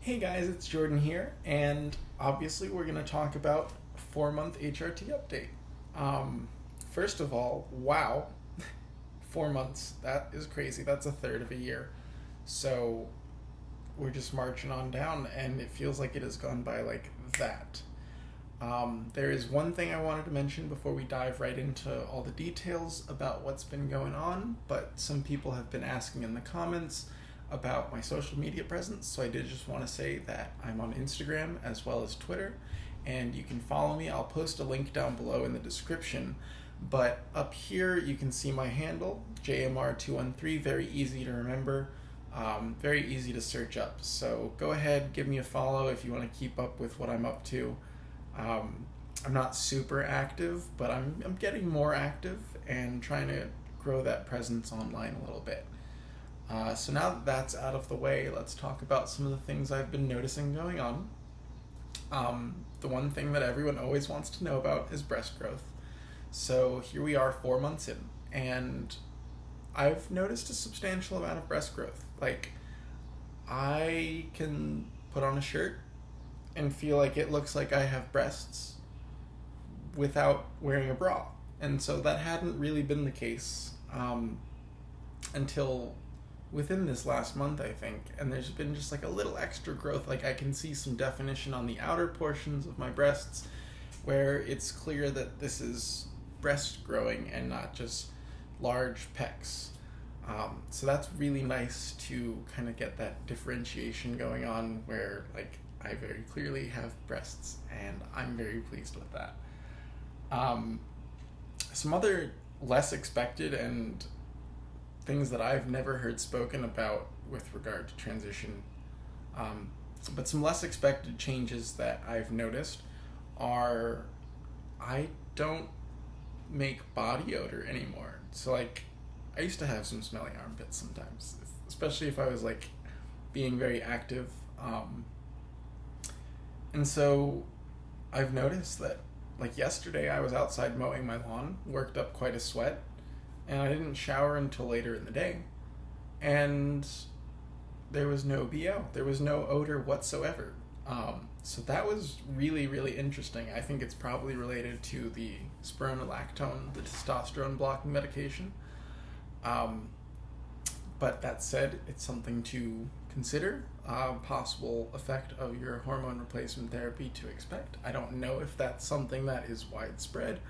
Hey guys, it's Jordan here, and obviously we're going to talk about 4-month HRT update. First of all, wow, 4 months, that is crazy. That's a third of a year. So we're just marching on down, and it feels like it has gone by like that. There is one thing I wanted to mention before we dive right into all the details about what's been going on, but some people have been asking in the comments about my social media presence, so I did just want to say that I'm on Instagram as well as Twitter, and you can follow me. I'll post a link down below in the description, but up here you can see my handle, JMR213, very easy to remember, very easy to search up, so go ahead, give me a follow if you want to keep up with what I'm up to. I'm not super active, but I'm getting more active and trying to grow that presence online a little bit. So now that that's out of the way, let's talk about some of the things I've been noticing going on. The one thing that everyone always wants to know about is breast growth. So here we are 4 months in, and I've noticed a substantial amount of breast growth. Like, I can put on a shirt and feel like it looks like I have breasts without wearing a bra. And so that hadn't really been the case until within this last month, I think, and there's been just like a little extra growth. Like, I can see some definition on the outer portions of my breasts where it's clear that this is breast growing and not just large pecs. So that's really nice to kind of get that differentiation going on where, like, I very clearly have breasts, and I'm very pleased with that. Some other less expected and things that I've never heard spoken about with regard to transition, but some less expected changes that I've noticed are I don't make body odor anymore. So, like, I used to have some smelly armpits sometimes, especially if I was like being very active, and so I've noticed that, like, yesterday I was outside mowing my lawn, worked up quite a sweat, and I didn't shower until later in the day, and there was no BO. There was no odor whatsoever. So that was really, really interesting. I think it's probably related to the spironolactone, the testosterone blocking medication. But that said, it's something to consider, possible effect of your hormone replacement therapy to expect. I don't know if that's something that is widespread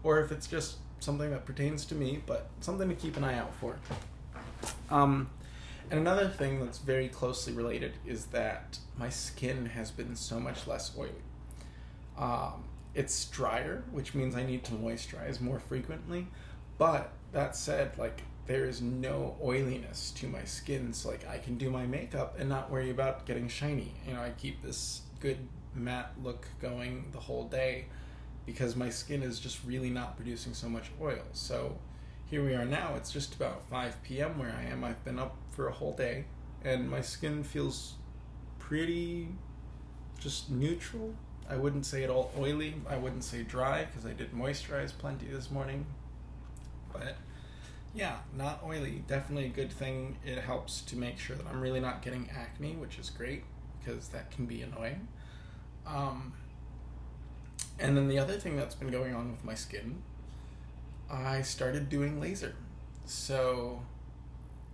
or if it's just something that pertains to me, but something to keep an eye out for. And another thing that's very closely related is that my skin has been so much less oily. It's drier, which means I need to moisturize more frequently, but that said, like, there is no oiliness to my skin, so like I can do my makeup and not worry about getting shiny. You know, I keep this good matte look going the whole day because my skin is just really not producing so much oil. So here we are now, it's just about 5 p.m. where I am. I've been up for a whole day and my skin feels pretty just neutral. I wouldn't say at all oily, I wouldn't say dry because I did moisturize plenty this morning, but yeah, not oily. Definitely a good thing. It helps to make sure that I'm really not getting acne, which is great because that can be annoying. And then the other thing that's been going on with my skin, I started doing laser. So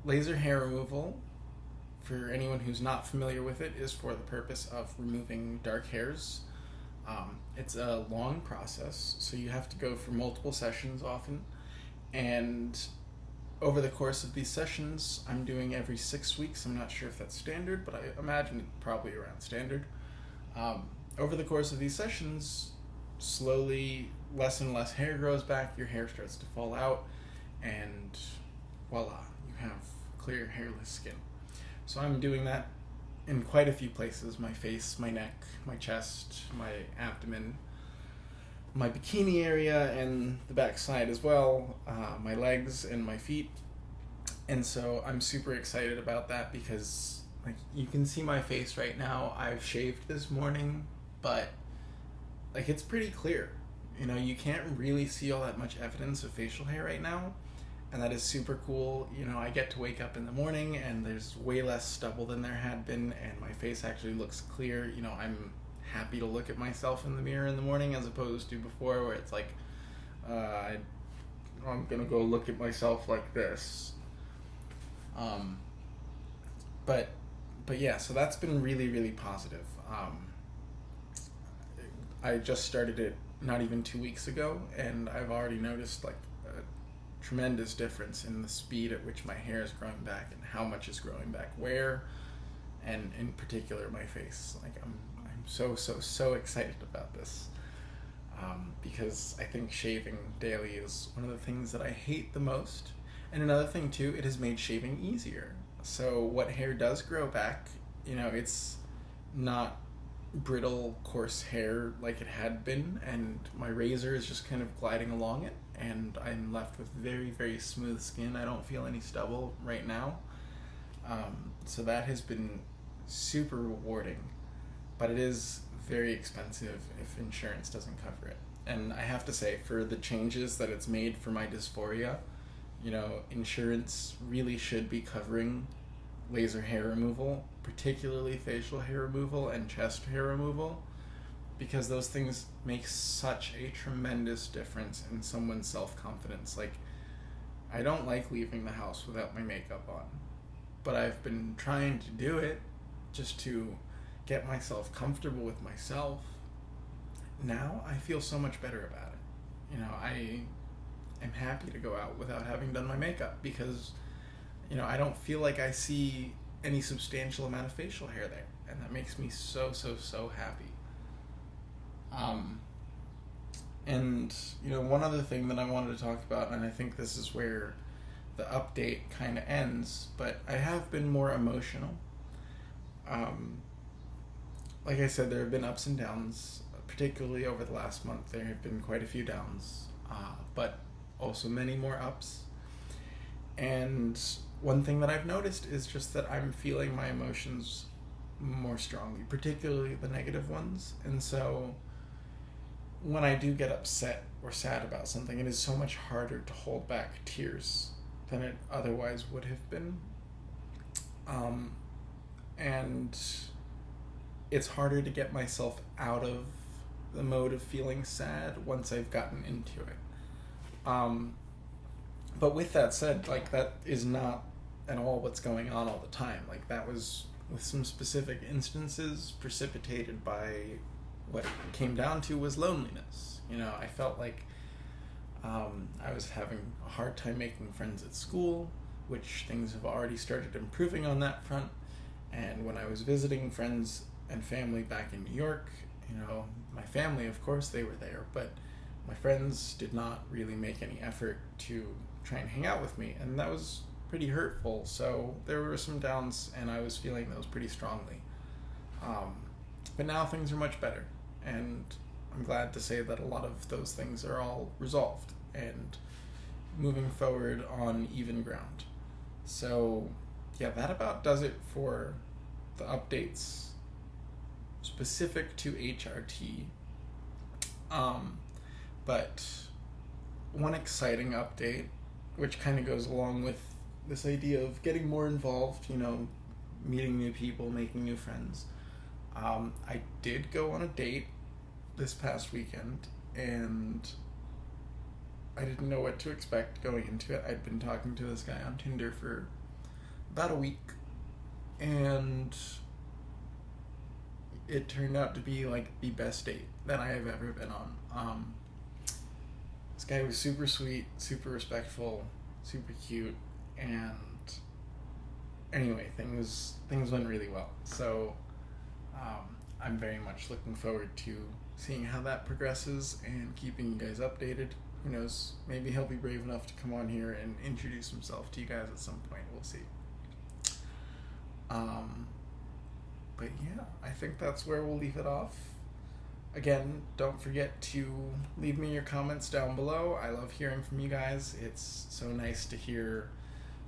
laser hair removal, for anyone who's not familiar with it, is for the purpose of removing dark hairs. It's a long process, so you have to go for multiple sessions often, and over the course of these sessions, I'm doing every 6 weeks. I'm not sure if that's standard, but I imagine it's probably around standard. Over the course of these sessions, slowly less and less hair grows back, your hair starts to fall out, and voila, you have clear, hairless skin. So I'm doing that in quite a few places: my face, my neck, my chest, my abdomen, my bikini area, and the back side as well, my legs and my feet. And so I'm super excited about that because, like, you can see my face right now. I've shaved this morning, but like, it's pretty clear. You know, you can't really see all that much evidence of facial hair right now, and that is super cool. You know, I get to wake up in the morning and there's way less stubble than there had been, and my face actually looks clear. You know, I'm happy to look at myself in the mirror in the morning as opposed to before where it's like I'm gonna go look at myself like this. But yeah, so that's been really, really positive. I just started it not even 2 weeks ago, and I've already noticed like a tremendous difference in the speed at which my hair is growing back and how much is growing back where, and in particular my face. Like I'm so excited about this. Because I think shaving daily is one of the things that I hate the most. And another thing too, it has made shaving easier. So what hair does grow back, you know, it's not brittle, coarse hair like it had been, and my razor is just kind of gliding along it, and I'm left with very, very smooth skin. I don't feel any stubble right now. So that has been super rewarding, but it is very expensive if insurance doesn't cover it. And I have to say, for the changes that it's made for my dysphoria, you know, insurance really should be covering laser hair removal, particularly facial hair removal and chest hair removal, because those things make such a tremendous difference in someone's self-confidence. Like, I don't like leaving the house without my makeup on, but I've been trying to do it just to get myself comfortable with myself. Now I feel so much better about it. You know, I am happy to go out without having done my makeup because, you know, I don't feel like I see any substantial amount of facial hair there, and that makes me so happy. And, you know, one other thing that I wanted to talk about, and I think this is where the update kind of ends, but I have been more emotional. Like I said, there have been ups and downs, particularly over the last month. There have been quite a few downs, but also many more ups. And one thing that I've noticed is just that I'm feeling my emotions more strongly, particularly the negative ones. And so when I do get upset or sad about something, it is so much harder to hold back tears than it otherwise would have been. And it's harder to get myself out of the mode of feeling sad once I've gotten into it. But with that said, like, that is not at all what's going on all the time. Like, that was with some specific instances precipitated by what it came down to was loneliness. You know, I felt like I was having a hard time making friends at school, which things have already started improving on that front. And when I was visiting friends and family back in New York, you know, my family, of course, they were there, but my friends did not really make any effort to try and hang out with me, and that was pretty hurtful. So there were some downs, and I was feeling those pretty strongly. But now things are much better, and I'm glad to say that a lot of those things are all resolved and moving forward on even ground. So yeah, that about does it for the updates specific to HRT. But one exciting update, which kind of goes along with this idea of getting more involved, you know, meeting new people, making new friends. I did go on a date this past weekend, and I didn't know what to expect going into it. I'd been talking to this guy on Tinder for about a week, and it turned out to be like the best date that I have ever been on. This guy was super sweet, super respectful, super cute, and anyway, things went really well. So I'm very much looking forward to seeing how that progresses and keeping you guys updated. Who knows, maybe he'll be brave enough to come on here and introduce himself to you guys at some point. We'll see. But yeah, I think that's where we'll leave it off. Again, don't forget to leave me your comments down below. I love hearing from you guys. It's so nice to hear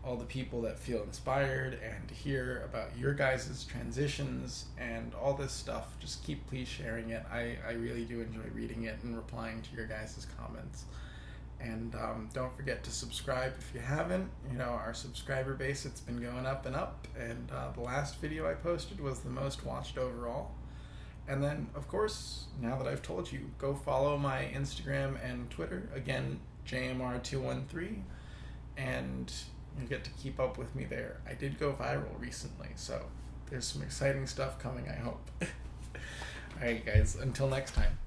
all the people that feel inspired and to hear about your guys' transitions and all this stuff. Just please sharing it. I really do enjoy reading it and replying to your guys' comments. And don't forget to subscribe if you haven't. You know, our subscriber base, it's been going up and up. And the last video I posted was the most watched overall. And then, of course, now that I've told you, go follow my Instagram and Twitter. Again, JMR213. And you get to keep up with me there. I did go viral recently, so there's some exciting stuff coming, I hope. Alright guys, until next time.